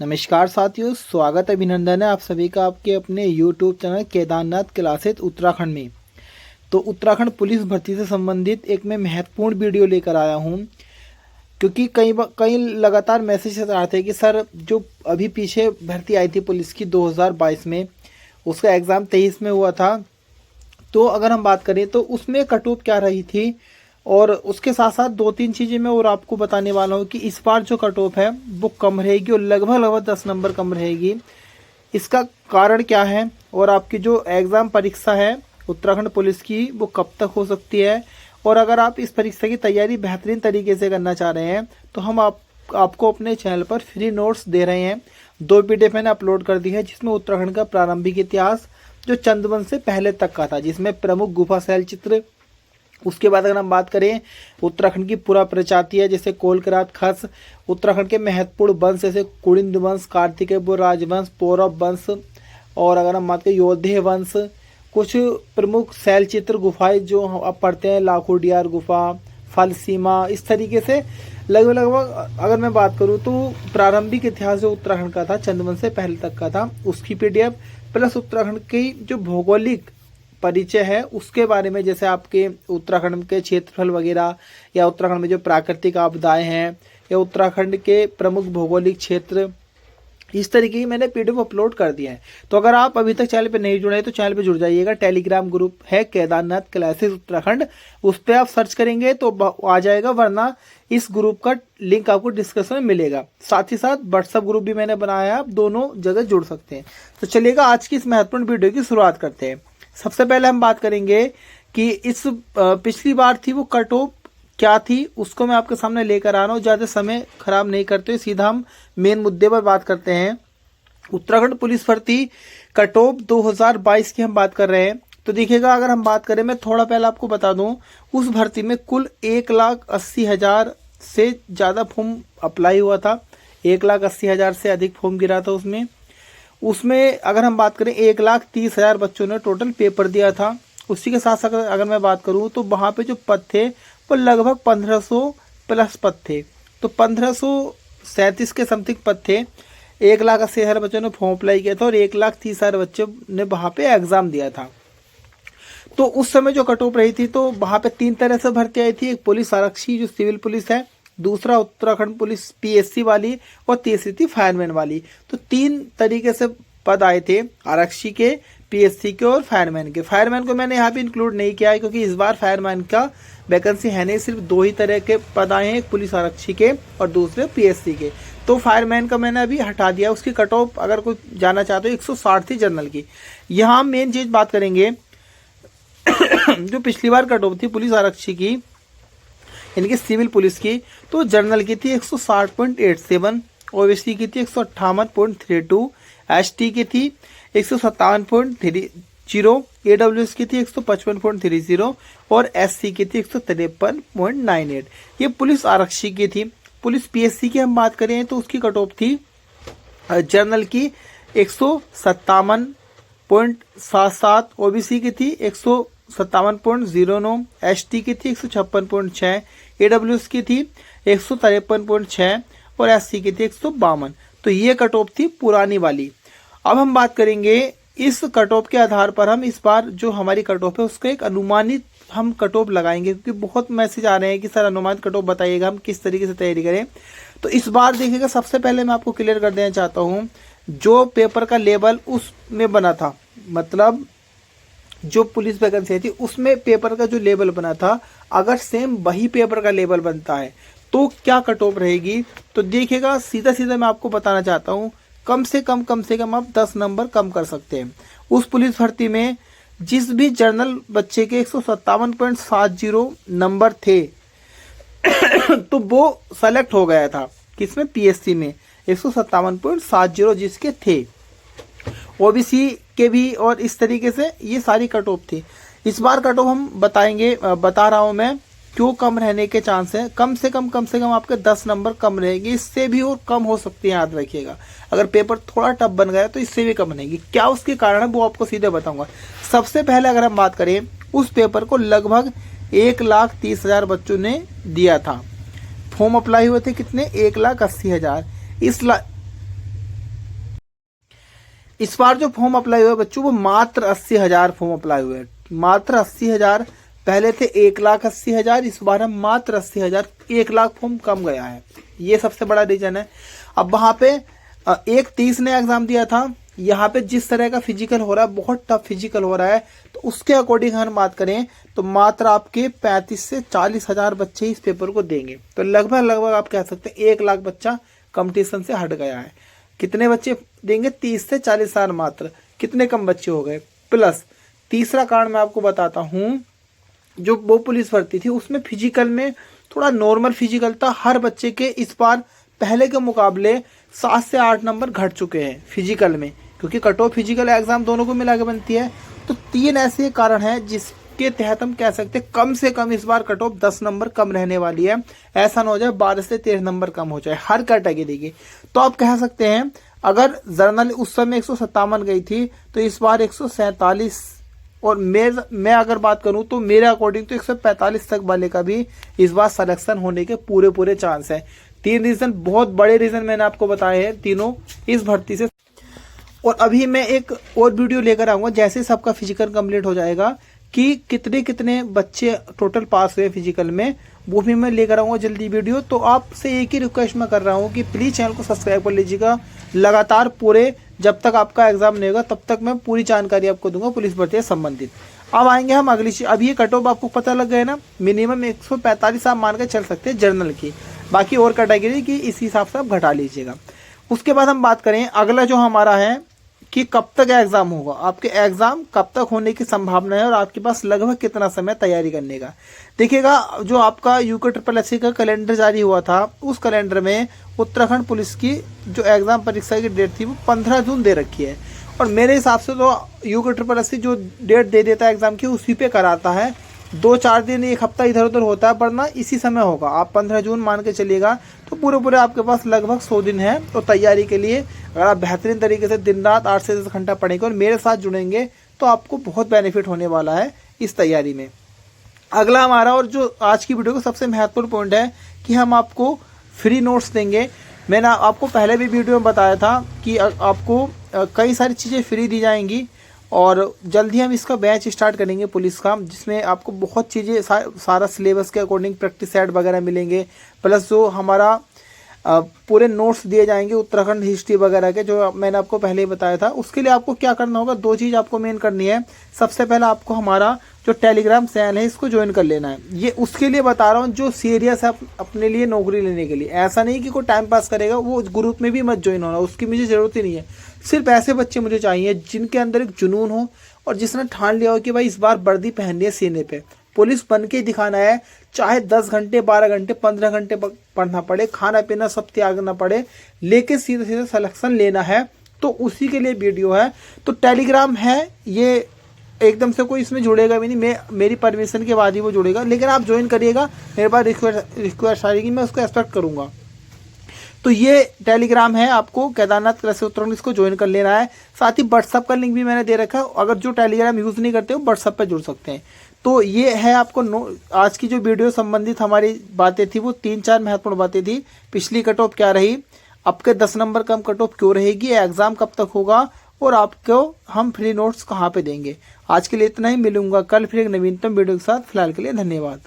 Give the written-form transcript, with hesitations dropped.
नमस्कार साथियों, स्वागत अभिनंदन है आप सभी का आपके अपने YouTube channel Kedarnath classes Uttarakhand में। तो उत्तराखंड पुलिस भर्ती से संबंधित एक मैं महत्वपूर्ण वीडियो लेकर आया हूं, क्योंकि कई लगातार मैसेज आ रहे थे कि सर जो अभी पीछे भर्ती आई थी पुलिस की 2022 में, उसका एग्ज़ाम 23 में हुआ था। तो अगर हम बात करें तो उसमें कट ऑफ क्या रही थी, और उसके साथ साथ दो तीन चीज़ें मैं और आपको बताने वाला हूँ कि इस बार जो कट ऑफ है वो कम रहेगी और लगभग 10 नंबर कम रहेगी। इसका कारण क्या है और आपकी जो एग्ज़ाम परीक्षा है उत्तराखंड पुलिस की वो कब तक हो सकती है, और अगर आप इस परीक्षा की तैयारी बेहतरीन तरीके से करना चाह रहे हैं तो हम आपको अपने चैनल पर फ्री नोट्स दे रहे हैं। 2 PDF मैंने अपलोड कर दी है, जिसमें उत्तराखंड का प्रारंभिक इतिहास जो चंदवंश से पहले तक का था, जिसमें प्रमुख गुफा शैल चित्र। उसके बाद अगर हम बात करें उत्तराखंड की पुरा प्रजाति है, जैसे कोलकरात खस, उत्तराखंड के महत्वपूर्ण वंश जैसे कुड़िंद वंश, कार्तिकेय राजवंश, पौरव वंश, और अगर हम बात करें योद्धे वंश, कुछ प्रमुख शैल चित्र गुफाएं जो आप पढ़ते हैं, लाखोडियार गुफा, फल सीमा, इस तरीके से लगभग अगर मैं बात करूं तो प्रारंभिक इतिहास जो उत्तराखंड का था चंदवंश से पहले तक का था, उसकी PDF प्लस उत्तराखंड की जो भौगोलिक परिचय है उसके बारे में, जैसे आपके उत्तराखंड के क्षेत्रफल वगैरह, या उत्तराखंड में जो प्राकृतिक आपदाएं हैं, या उत्तराखंड के प्रमुख भौगोलिक क्षेत्र, इस तरीके की मैंने PDF अपलोड कर दिया है। तो अगर आप अभी तक चैनल पे नहीं जुड़े हैं तो चैनल पे जुड़ जाइएगा। टेलीग्राम ग्रुप है केदारनाथ क्लासेस उत्तराखंड, उस पर आप सर्च करेंगे तो आ जाएगा, वरना इस ग्रुप का लिंक आपको डिस्क्रिप्शन में मिलेगा। साथ ही साथ व्हाट्सएप ग्रुप भी मैंने बनाया है, आप दोनों जगह जुड़ सकते हैं। तो चलिएगा आज की इस महत्वपूर्ण वीडियो की शुरुआत करते हैं। सबसे पहले हम बात करेंगे कि इस पिछली बार थी वो कट ऑफ क्या थी, उसको मैं आपके सामने लेकर आ रहा हूँ। ज़्यादा समय खराब नहीं करते हुए सीधा हम मेन मुद्दे पर बात करते हैं। उत्तराखंड पुलिस भर्ती कट ऑफ 2022 की हम बात कर रहे हैं। तो देखिएगा, अगर हम बात करें, मैं थोड़ा पहले आपको बता दूं, उस भर्ती में कुल 1,80,000 से ज़्यादा फॉर्म अप्लाई हुआ था। 1,80,000 से अधिक फॉर्म गिरा था उसमें अगर हम बात करें 1,30,000 बच्चों ने टोटल पेपर दिया था। उसी के साथ साथ अगर मैं बात करूं तो वहाँ पे जो पद थे वो लगभग 1500 प्लस पद थे। तो 1537 के समथिंग पद थे। 1,80,000 बच्चों ने फॉर्म अप्लाई किया था और 1,30,000 बच्चों ने वहाँ पे एग्जाम दिया था। तो उस समय जो कट ऑफ रही थी, तो वहाँ पे 3 तरह से भर्ती आई थी। एक पुलिस आरक्षी जो सिविल पुलिस है, दूसरा उत्तराखंड पुलिस PSC वाली, और तीसरी थी फायरमैन वाली। तो 3 तरीके से पद आए थे, आरक्षी के, PSC के और फायरमैन के। फायरमैन को मैंने यहाँ पे इंक्लूड नहीं किया है, क्योंकि इस बार फायरमैन का वैकेंसी है नहीं, सिर्फ 2 ही तरह के पद आए हैं, एक पुलिस आरक्षी के और दूसरे PSC के। तो फायरमैन का मैंने अभी हटा दिया। उसकी कट ऑफ अगर कोई जाना चाहते हो 160 थी जनरल की। यहाँ हम मेन चीज बात करेंगे जो पिछली बार कट ऑफ थी पुलिस आरक्षी की, इनकी सिविल पुलिस की, तो जनरल की थी 160.87, OBC की थी 158.32, ST की थी 157.30, AWS की थी 155.30 और SC की थी 153.98। ये पुलिस आरक्षी की थी। पुलिस PSC की हम बात करें तो उसकी कट ऑफ थी जनरल की 157.77, OBC की थी 157.09, ST की थी 156.6, AWS की थी 153.6 और SC की थी 152। तो ये कट ऑफ थी पुरानी वाली। अब हम बात करेंगे इस कट ऑफ के आधार पर, हम इस बार जो हमारी कट ऑफ है उसका एक अनुमानित हम कट ऑफ लगाएंगे, क्योंकि बहुत मैसेज आ रहे हैं कि सर अनुमानित कट ऑफ बताइएगा, हम किस तरीके से तैयारी करें। तो इस बार देखिएगा, सबसे पहले मैं आपको क्लियर कर देना चाहता हूँ, जो पेपर का लेवल उसमें बना था, मतलब जो पुलिस वैकेंसी आई थी उसमें पेपर का जो लेवल बना था, अगर सेम वही पेपर का लेवल बनता है तो क्या कट ऑफ रहेगी। तो देखिएगा, सीधा सीधा मैं आपको बताना चाहता हूँ, कम से कम आप 10 नंबर कम कर सकते हैं। उस पुलिस भर्ती में जिस भी जनरल बच्चे के 157.70 नंबर थे तो वो सेलेक्ट हो गया था, किसमें, PSC में 157.70 जिसके थे। OBC के भी, और इस तरीके से ये सारी कट ऑफ थी। इस बार कट ऑफ हम बताएंगे, बता रहा हूं मैं क्यों कम रहने के चांस हैं। कम से कम आपके 10 नंबर कम रहेगी, इससे भी और कम हो सकती है, याद रखिएगा। अगर पेपर थोड़ा टफ बन गया तो इससे भी कम रहेगी। क्या उसके कारण है वो आपको सीधे बताऊंगा। सबसे पहले अगर हम बात करें, उस पेपर को लगभग 1,30,000 बच्चों ने दिया था। फॉर्म अप्लाई हुए थे कितने, 1,80,000। इस बार जो फॉर्म अप्लाई हुए बच्चों वो मात्र 80,000 फॉर्म अप्लाई हुए, मात्र 80,000। पहले थे 1,80,000, इस बार हम मात्र 80,000, 1 लाख फॉर्म कम गया है, ये सबसे बड़ा रीजन है। अब वहाँ पे 1:30 ने एग्जाम दिया था, यहाँ पे जिस तरह का फिजिकल हो रहा है, बहुत टफ फिजिकल हो रहा है, तो उसके अकॉर्डिंग हम बात करें तो मात्र आपके 35 से 40,000 बच्चे इस पेपर को देंगे। तो लगभग आप कह सकते हैं 1 लाख बच्चा कंपटीशन से हट गया है। कितने बच्चे देंगे? 30 से 40,000 मात्र, कितने कम बच्चे हो गए। प्लस तीसरा कारण मैं आपको बताता हूँ, जो वो पुलिस भर्ती थी उसमें फिजिकल में थोड़ा नॉर्मल फिजिकल था हर बच्चे के। इस बार पहले के मुकाबले 7 से 8 नंबर घट चुके हैं फिजिकल में, क्योंकि कट ऑफ फिजिकल एग्जाम दोनों को मिला के बनती है। तो 3 ऐसे कारण हैं जिसके तहत हम कह सकते हैं कम से कम इस बार कट ऑफ 10 नंबर कम रहने वाली है। ऐसा ना हो जाए 12 से 13 नंबर कम हो जाए हर कैटेगरी की। तो आप कह सकते हैं अगर जर्नल उस समय 157 गई थी तो इस बार 147, और मैं अगर बात करूं तो मेरे अकॉर्डिंग तो 145 तक वाले का भी इस बार सिलेक्शन होने के पूरे चांस है। 3 रीजन, बहुत बड़े रीजन मैंने आपको बताए हैं तीनों इस भर्ती से। और अभी मैं एक और वीडियो लेकर आऊंगा जैसे सबका फिजिकल कंप्लीट हो जाएगा कि कितने बच्चे टोटल पास हुए फिजिकल में, वो भी मैं लेकर आऊंगा जल्दी वीडियो। तो आपसे एक ही रिक्वेस्ट मैं कर रहा हूँ कि प्लीज़ चैनल को सब्सक्राइब कर लीजिएगा। लगातार पूरे जब तक आपका एग्जाम नहीं होगा तब तक मैं पूरी जानकारी आपको दूंगा पुलिस भर्ती से संबंधित। अब आएंगे हम अगली चीज। अब ये कट ऑफ आपको पता लग गया ना, मिनिमम 145 आप मान के चल सकते हैं जर्नल की, बाकी और कैटेगरी की इस हिसाब से आप घटा लीजिएगा। उसके बाद हम बात करें अगला जो हमारा है कि कब तक एग्जाम होगा, आपके एग्जाम कब तक होने की संभावना है और आपके पास लगभग कितना समय तैयारी करने का। देखिएगा जो आपका UKSSC का कैलेंडर जारी हुआ था उस कैलेंडर में उत्तराखंड पुलिस की जो एग्जाम परीक्षा की डेट थी वो 15 जून दे रखी है। और मेरे हिसाब से तो UKSSC जो डेट दे देता है एग्जाम की उसी पे कराता है। 2-4 दिन, 1 हफ्ता इधर उधर होता है, वरना इसी समय होगा। आप 15 जून मान के चलिएगा तो पूरे आपके पास लगभग 100 दिन है। तो तैयारी के लिए अगर आप बेहतरीन तरीके से दिन रात 8 से 10 घंटा पढ़ेंगे और मेरे साथ जुड़ेंगे तो आपको बहुत बेनिफिट होने वाला है इस तैयारी में। अगला हमारा और जो आज की वीडियो का सबसे महत्वपूर्ण पॉइंट है कि हम आपको फ्री नोट्स देंगे। मैंने आपको पहले भी वीडियो में बताया था कि आपको कई सारी चीज़ें फ्री दी जाएंगी और जल्दी हम इसका बैच स्टार्ट करेंगे पुलिस का, जिसमें आपको बहुत चीज़ें सारा सिलेबस के अकॉर्डिंग प्रैक्टिस सेट वगैरह मिलेंगे। प्लस जो हमारा पूरे नोट्स दिए जाएंगे उत्तराखंड हिस्ट्री वगैरह के, जो मैंने आपको पहले ही बताया था। उसके लिए आपको क्या करना होगा, 2 चीज़ आपको मेन करनी है। सबसे पहला आपको हमारा जो टेलीग्राम चैनल है इसको ज्वाइन कर लेना है। ये उसके लिए बता रहा हूँ जो सीरियस है अपने लिए नौकरी लेने के लिए। ऐसा नहीं कि कोई टाइम पास करेगा, वो ग्रुप में भी मत ज्वाइन होना, उसकी मुझे ज़रूरत ही नहीं है। सिर्फ ऐसे बच्चे मुझे चाहिए जिनके अंदर एक जुनून हो और जिसने ठान लिया हो कि भाई इस बार वर्दी पहननी है सीने पे, पुलिस बन के दिखाना है। चाहे 10 घंटे, 12 घंटे, 15 घंटे पढ़ना पड़े, खाना पीना सब त्यागना पड़े, लेके सीधे सीधे सिलेक्शन लेना है। तो उसी के लिए वीडियो है। तो टेलीग्राम है, ये एकदम से कोई इसमें जुड़ेगा भी नहीं, मेरी परमिशन के बाद ही वो जुड़ेगा, लेकिन आप ज्वाइन करिएगा। मेरे पास रिक्वेस्ट आएगी, मैं उसको एक्सपेक्ट करूँगा। तो ये टेलीग्राम है, आपको केदारनाथ क्लासेस उत्तराखंड इसको ज्वाइन कर लेना है। साथ ही व्हाट्सअप का लिंक भी मैंने दे रखा है, अगर जो टेलीग्राम यूज़ नहीं करते वो व्हाट्सअप पे जुड़ सकते हैं। तो ये है आपको आज की जो वीडियो संबंधित हमारी बातें थी वो 3-4 महत्वपूर्ण बातें थी। पिछली कट ऑफ क्या रही, आपके 10 नंबर कम कट ऑफ क्यों रहेगी, एग्जाम कब तक होगा और आपको हम फ्री नोट्स कहाँ पे देंगे। आज के लिए इतना ही, मिलूंगा कल फिर एक नवीनतम वीडियो के साथ। फिलहाल के लिए धन्यवाद।